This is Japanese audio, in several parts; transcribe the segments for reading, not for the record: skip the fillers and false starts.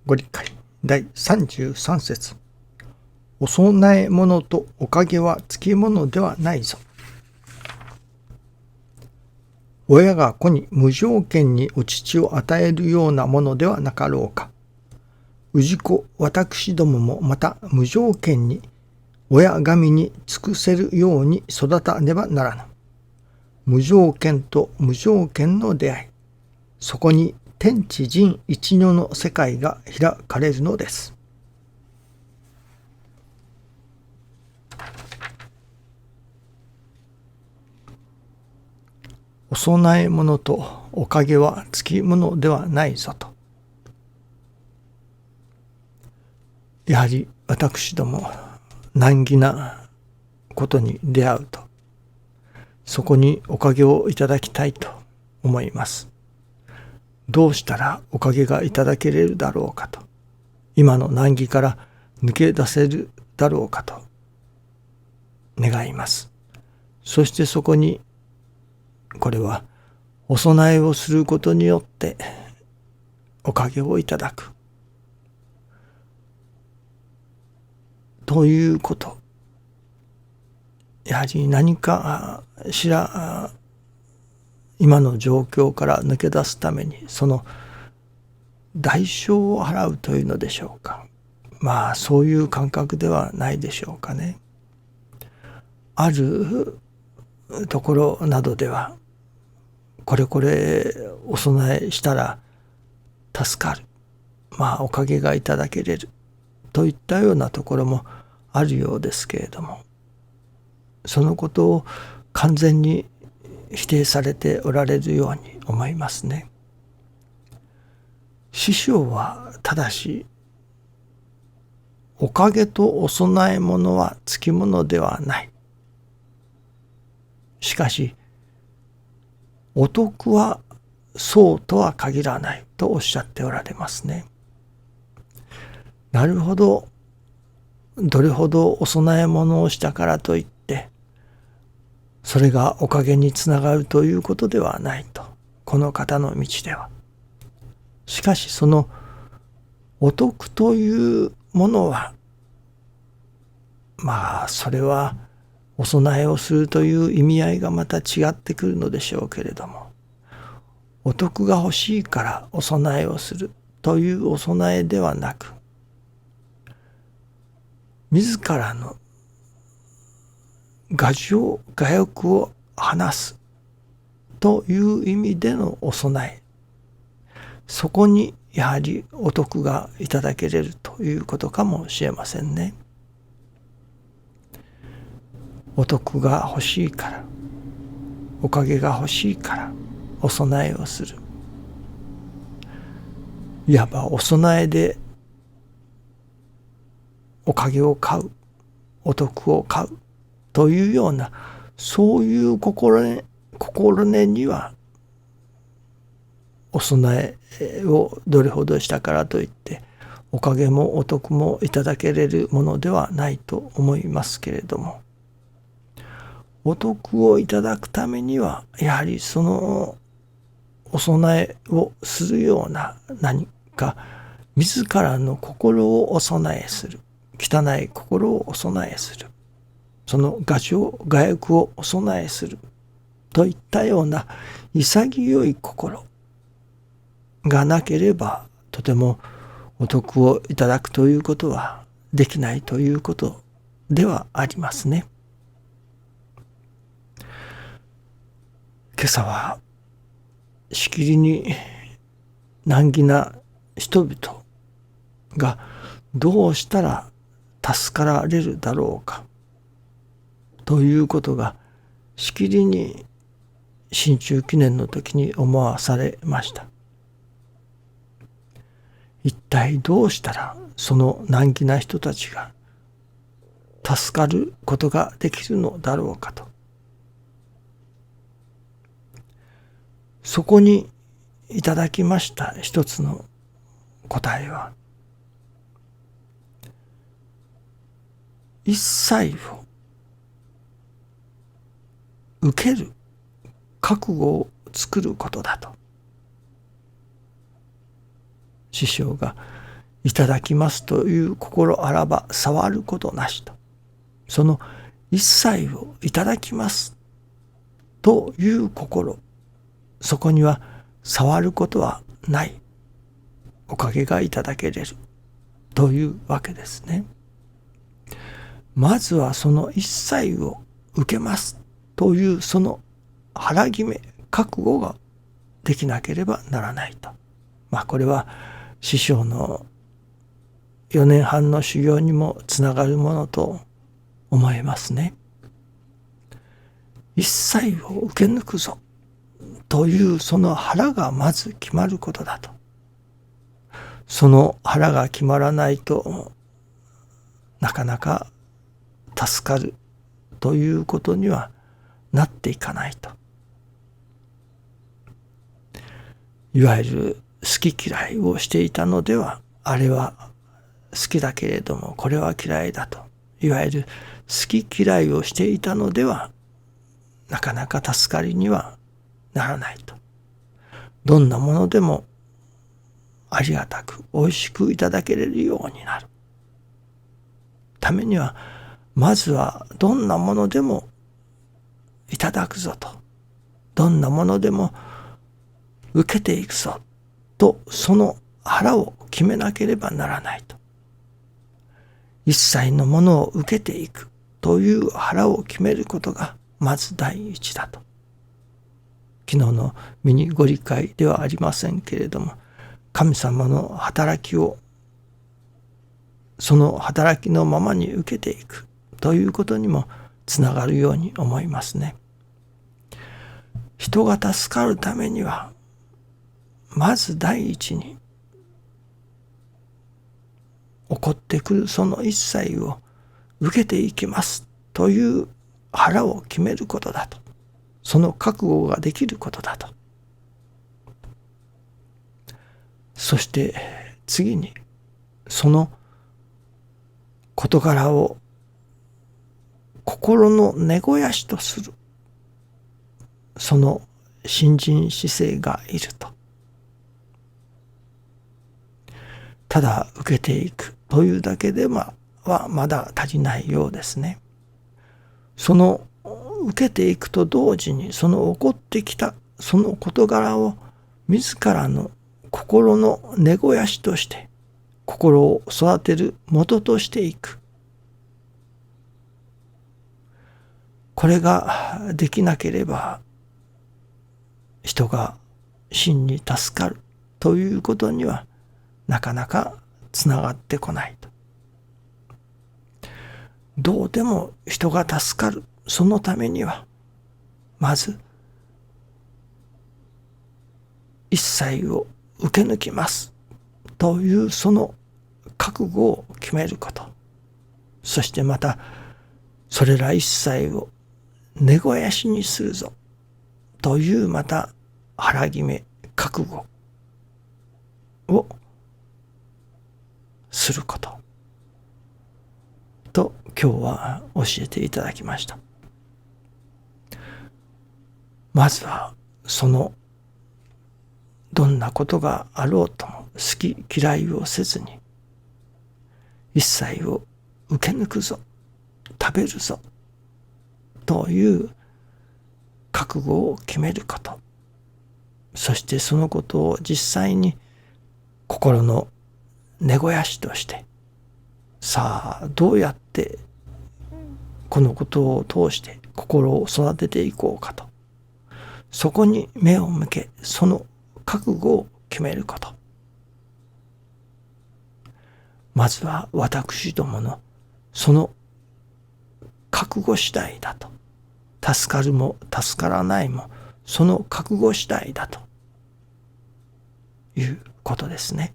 ご理解第33節。お供え物とおかげはつきものではないぞ。親が子に無条件にお乳を与えるようなものではなかろうか。氏子私どももまた無条件に親神に尽くせるように育たねばならぬ。無条件と無条件の出会い、そこに天地人一如の世界が開かれるのです。お供え物とおかげはつきものではないぞと。やはり私ども難儀なことに出会うと、そこにおかげをいただきたいと思います。どうしたらおかげがいただけれるだろうかと、今の難儀から抜け出せるだろうかと願います。そしてそこに、これはお供えをすることによっておかげをいただくということ。やはり何かしら今の状況から抜け出すために、その代償を払うというのでしょうか。そういう感覚ではないでしょうかね。あるところなどでは、これお供えしたら助かる、おかげがいただけれるといったようなところもあるようですけれども、そのことを完全に否定されておられるように思いますね。師匠はただし、おかげとお供え物はつきものではない。しかし、お得はそうとは限らないとおっしゃっておられますね。なるほど、どれほどお供え物をしたからといって、それがおかげにつながるということではないと、この方の道では。しかしそのお得というものは、それはお供えをするという意味合いがまた違ってくるのでしょうけれども、お得が欲しいからお供えをするというお供えではなく、自らの我欲を話すという意味でのお供え、そこにやはりお得がいただけれるということかもしれませんね。お得が欲しいから、おかげが欲しいからお供えをする。いわばお供えでおかげを買う、お得を買うというような、そういう心根には、お供えをどれほどしたからといっておかげもお得もいただけれるものではないと思いますけれども、お得をいただくためにはやはりそのお供えをするような何か自らの心をお供えする、汚い心をお供えする、その我欲をお供えするといったような潔い心がなければ、とてもお得をいただくということはできないということではありますね。今朝はしきりに難儀な人々がどうしたら助かられるだろうかということがしきりに新中記念の時に思わされました。一体どうしたらその難儀な人たちが助かることができるのだろうかと。そこにいただきました一つの答えは、一切を受ける覚悟を作ることだと。師匠がいただきますという心あらば触ることなしと。その一切をいただきますという心、そこには触ることはない。おかげがいただけれるというわけですね。まずはその一切を受けますというその腹決め、覚悟ができなければならないと。これは師匠の4年半の修行にもつながるものと思えますね。一切を受け抜くぞというその腹がまず決まることだと。その腹が決まらないとなかなか助かるということにはなっていかないと。いわゆる好き嫌いをしていたのでは、あれは好きだけれどもこれは嫌いだと。いわゆる好き嫌いをしていたのではなかなか助かりにはならないと。どんなものでもありがたくおいしくいただけれるようになるためには、まずはどんなものでもいただくぞと、どんなものでも受けていくぞと、その腹を決めなければならないと。一切のものを受けていくという腹を決めることがまず第一だと。昨日のミニご理解ではありませんけれども、神様の働きをその働きのままに受けていくということにもつながるように思いますね。人が助かるためには、まず第一に起こってくるその一切を受けていきますという腹を決めることだと。その覚悟ができることだと。そして次にその事柄を心の根肥やしとするその信心姿勢がいると。ただ受けていくというだけではまだ足りないようですね。その受けていくと同時に、その起こってきたその事柄を自らの心の根肥やしとして心を育てる元としていく。これができなければ人が真に助かるということにはなかなかつながってこないと。どうでも人が助かる、そのためにはまず一切を受け抜きますというその覚悟を決めること、そしてまたそれら一切を根肥やしにするぞというまた腹決め覚悟をすることと今日は教えていただきました。まずはそのどんなことがあろうとも好き嫌いをせずに一切を受け抜くぞ、食べるぞという覚悟を決めること、そしてそのことを実際に心の根肥やしとして、さあどうやってこのことを通して心を育てていこうかと、そこに目を向け、その覚悟を決めること。まずは私どものその覚悟次第だと。助かるも助からないもその覚悟次第だということですね。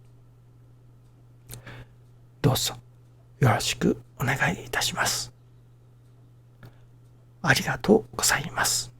どうぞよろしくお願いいたします。ありがとうございます。